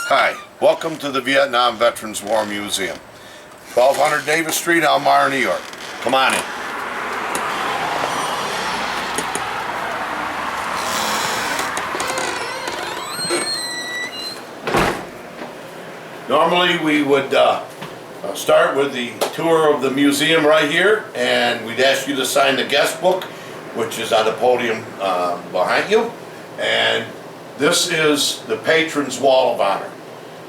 Hi, welcome to the Vietnam Veterans War Museum, 1200 Davis Street, Elmira, New York. Come on in. Normally we would start with the tour of the museum right here, and we'd ask you to sign the guest book, which is on the podium behind you. And this is the Patrons Wall of Honor.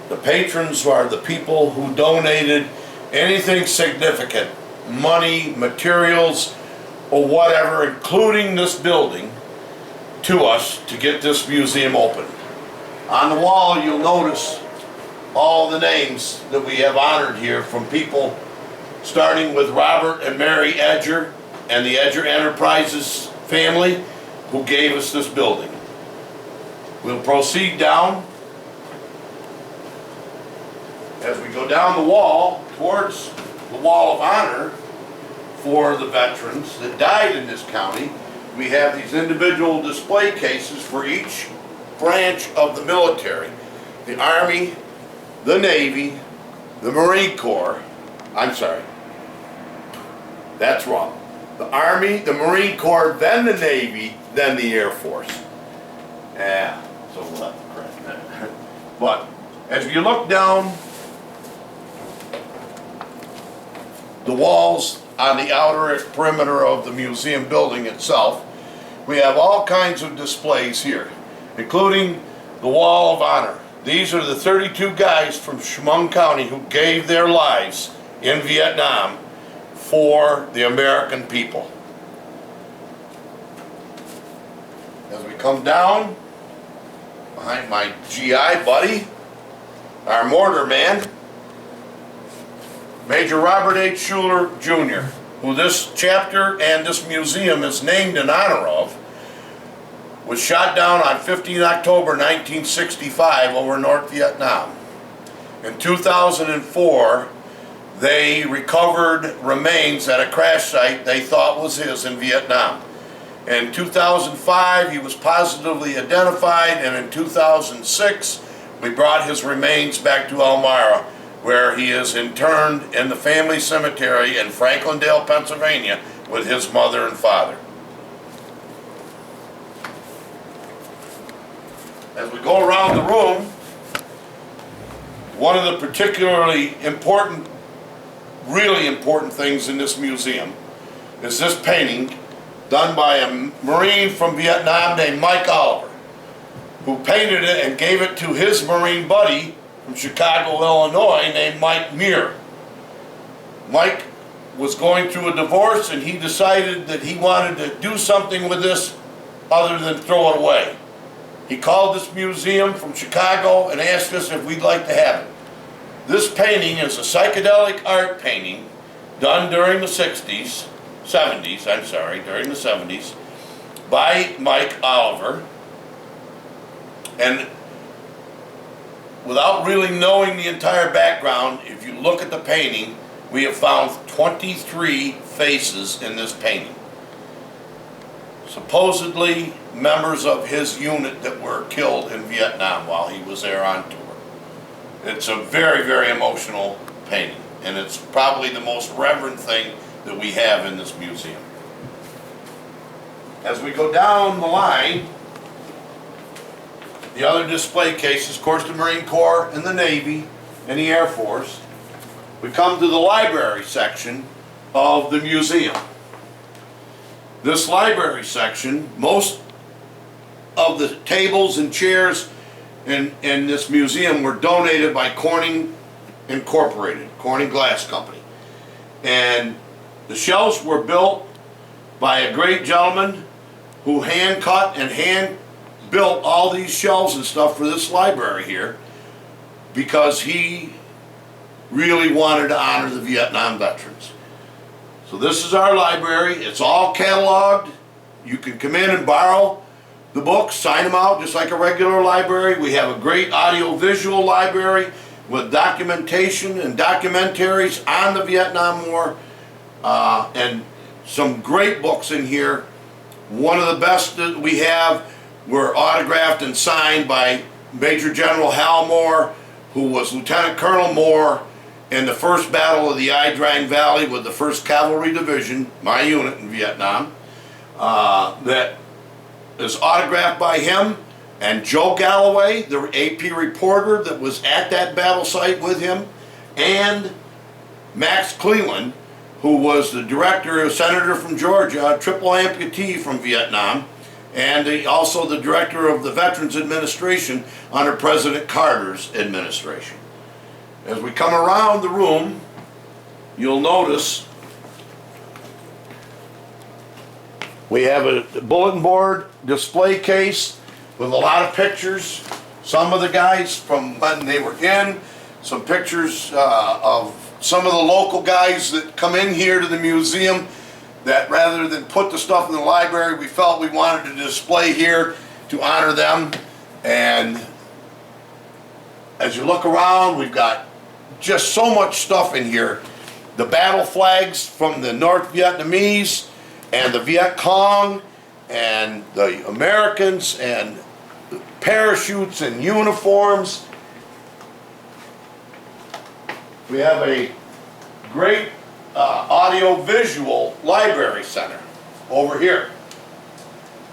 The patrons are the people who donated anything significant, money, materials, or whatever, including this building, to us to get this museum open. On the wall you'll notice all the names that we have honored here, from people starting with Robert and Mary Edger and the Edger Enterprises family who gave us this building. We'll proceed down. As we go down the wall towards the Wall of Honor for the veterans that died in this county, we have these individual display cases for each branch of the military. The Army, the Navy, the Marine Corps, I'm sorry, that's wrong. The Army, the Marine Corps, then the Navy, then the Air Force. Yeah, so we'll have to correct that. But as you look down the walls on the outer perimeter of the museum building itself, we have all kinds of displays here, including the Wall of Honor. These are the 32 guys from Chemung County who gave their lives in Vietnam for the American people. As we come down behind my GI buddy, our mortar man, Major Robert H. Schuler, Jr., who this chapter and this museum is named in honor of, was shot down on 15 October 1965 over North Vietnam. In 2004, they recovered remains at a crash site they thought was his in Vietnam. In 2005, he was positively identified, and in 2006, we brought his remains back to Elmira, where he is interned in the family cemetery in Franklandale, Pennsylvania, with his mother and father. As we go around the room, one of the particularly important, really important things in this museum is this painting done by a Marine from Vietnam named Mike Oliver, who painted it and gave it to his Marine buddy from Chicago, Illinois, named Mike Muir. Mike was going through a divorce, and he decided that he wanted to do something with this other than throw it away. He called this museum from Chicago and asked us if we'd like to have it. This painting is a psychedelic art painting done during the 70s, by Mike Oliver. And without really knowing the entire background, if you look at the painting, we have found 23 faces in this painting. Supposedly members of his unit that were killed in Vietnam while he was there on tour. It's a very, very emotional painting, and it's probably the most reverent thing that we have in this museum. As we go down the line, the other display cases, of course, the Marine Corps and the Navy and the Air Force. We come to the library section of the museum. This library section, most of the tables and chairs in this museum were donated by Corning Incorporated, Corning Glass Company. And the shelves were built by a great gentleman who hand cut and hand built all these shelves and stuff for this library here, because he really wanted to honor the Vietnam veterans. So this is our library. It's all cataloged. You can come in and borrow the books, sign them out just like a regular library. We have a great audio-visual library with documentation and documentaries on the Vietnam War, and some great books in here. One of the best that we have were autographed and signed by Major General Hal Moore, who was Lieutenant Colonel Moore in the first battle of the Ia Drang Valley with the 1st Cavalry Division, my unit in Vietnam, that is autographed by him, and Joe Galloway, the AP reporter that was at that battle site with him, and Max Cleland, who was the director, a senator from Georgia, a triple amputee from Vietnam, and also the director of the Veterans Administration under President Carter's administration. As we come around the room, you'll notice we have a bulletin board display case with a lot of pictures. Some of the guys from when they were in, some pictures of some of the local guys that come in here to the museum, that rather than put the stuff in the library, we felt we wanted to display here to honor them. And as you look around, we've got just so much stuff in here. The battle flags from the North Vietnamese and the Viet Cong and the Americans, and parachutes and uniforms. We have a great audio-visual library center over here,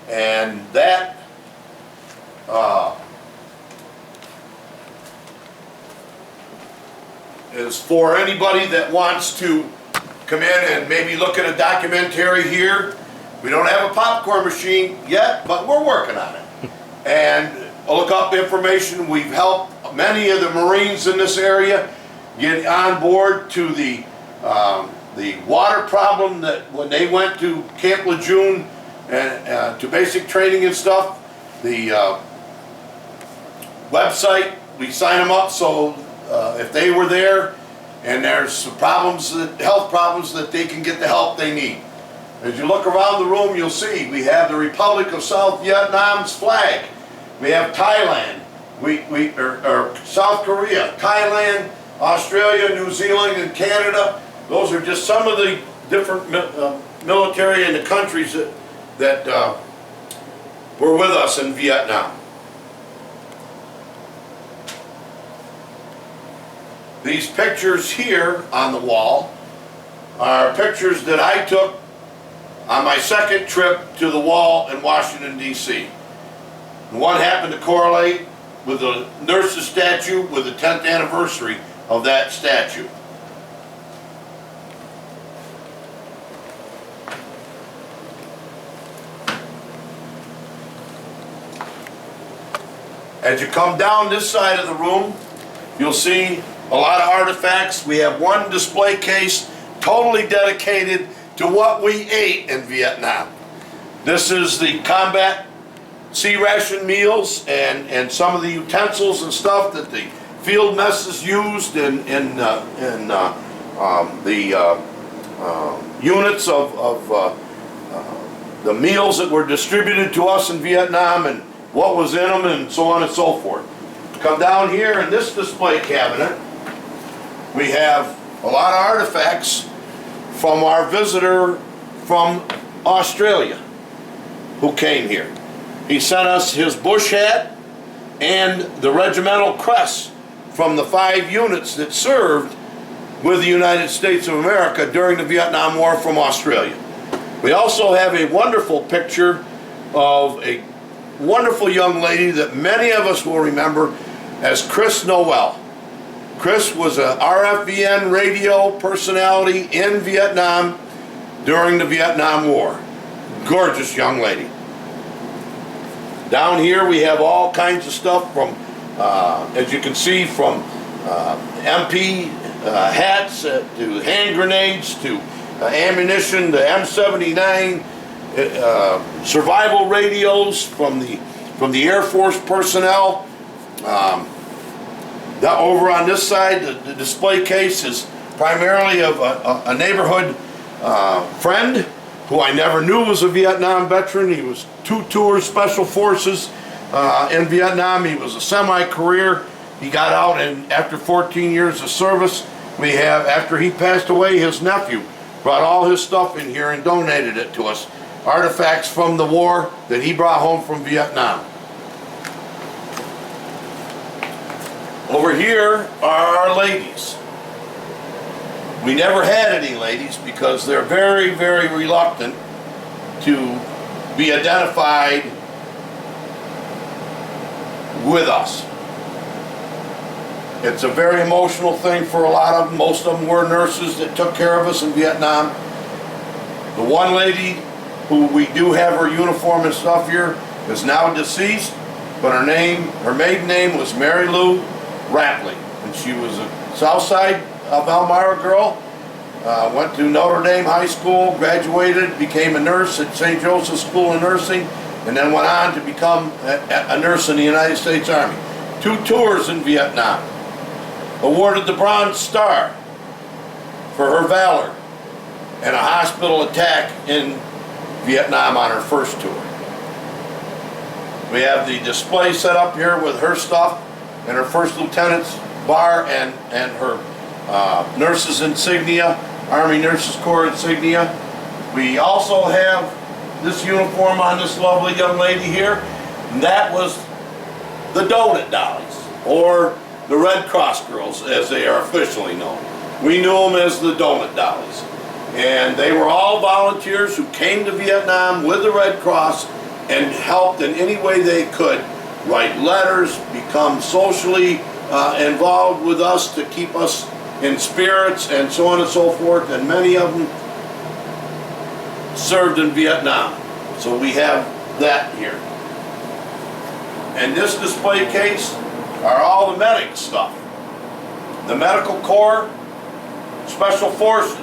and that is for anybody that wants to come in and maybe look at a documentary here. We don't have a popcorn machine yet, but we're working on it. And look up information. We've helped many of the Marines in this area get on board to the water problem that when they went to Camp Lejeune and to basic training and stuff, the website, we sign them up so if they were there and there's problems, health problems, that they can get the help they need. As you look around the room, you'll see we have the Republic of South Vietnam's flag. We have Thailand, or South Korea, Thailand, Australia, New Zealand, and Canada. Those are just some of the different military in the countries that were with us in Vietnam. These pictures here on the wall are pictures that I took on my second trip to the wall in Washington, D.C. One happened to correlate with the nurse's statue with the 10th anniversary of that statue. As you come down this side of the room, you'll see a lot of artifacts. We have one display case totally dedicated to what we ate in Vietnam. This is the combat sea ration meals and some of the utensils and stuff that the field messes used in the units of the meals that were distributed to us in Vietnam and what was in them and so on and so forth. Come down here in this display cabinet, we have a lot of artifacts from our visitor from Australia who came here. He sent us his bush hat and the regimental crest from the 5 units that served with the United States of America during the Vietnam War from Australia. We also have a wonderful picture of a wonderful young lady that many of us will remember as Chris Noel. Chris was a RFVN radio personality in Vietnam during the Vietnam War. Gorgeous young lady. Down here we have all kinds of stuff from, as you can see, from MP hats to hand grenades to ammunition to M79, survival radios from the Air Force personnel. Over on this side, the display case is primarily of a neighborhood friend who I never knew was a Vietnam veteran. He was 2 tours Special Forces in Vietnam. He was a semi-career. He got out and after 14 years of service, we have, after he passed away, his nephew brought all his stuff in here and donated it to us. Artifacts from the war that he brought home from Vietnam. Over here are our ladies. We never had any ladies because they're very, very reluctant to be identified with us. It's a very emotional thing for a lot of them. Most of them were nurses that took care of us in Vietnam. The one lady who we do have her uniform and stuff here is now deceased, but her maiden name was Mary Lou Rapley, and she was a south side of Elmira girl. Went to Notre Dame High School, graduated, became a nurse at St. Joseph's School of Nursing, and then went on to become a nurse in the United States Army. 2 tours in Vietnam. Awarded the Bronze Star for her valor and a hospital attack in Vietnam on her first tour. We have the display set up here with her stuff and her first lieutenant's bar and her nurses insignia, Army Nurses Corps insignia. We also have this uniform on this lovely young lady here, and that was the Donut Dollies, or the Red Cross girls as they are officially known. We knew them as the Donut Dollies. And they were all volunteers who came to Vietnam with the Red Cross and helped in any way they could, write letters, become socially involved with us to keep us in spirits and so on and so forth, and many of them served in Vietnam. So we have that here. And this display case are all the medic stuff. The Medical Corps, Special Forces,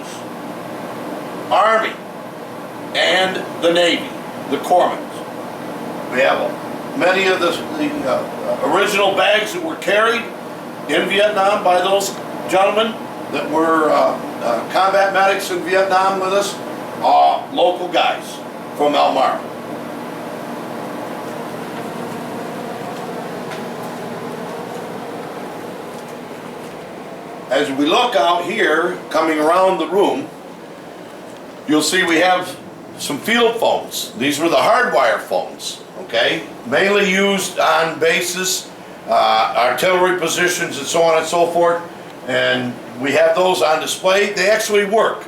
Army, and the Navy, the corpsmen. We have many of the original bags that were carried in Vietnam by those gentlemen that were combat medics in Vietnam with us, local guys from Elmira. As we look out here, coming around the room, you'll see we have some field phones. These were the hardwire phones, okay? Mainly used on bases, artillery positions, and so on and so forth. And we have those on display. They actually work.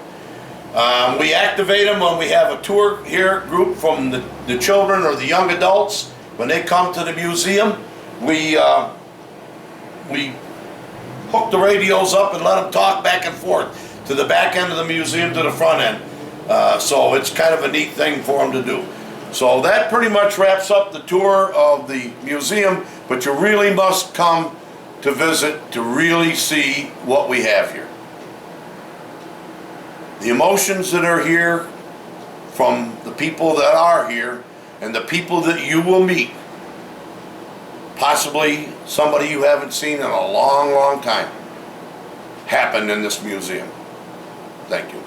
We activate them when we have a tour here group from the children or the young adults. When they come to the museum, we hook the radios up and let them talk back and forth to the back end of the museum to the front end. So it's kind of a neat thing for them to do. So that pretty much wraps up the tour of the museum, but you really must come to visit to really see what we have here. The emotions that are here from the people that are here and the people that you will meet, possibly somebody you haven't seen in a long, long time, happened in this museum. Thank you.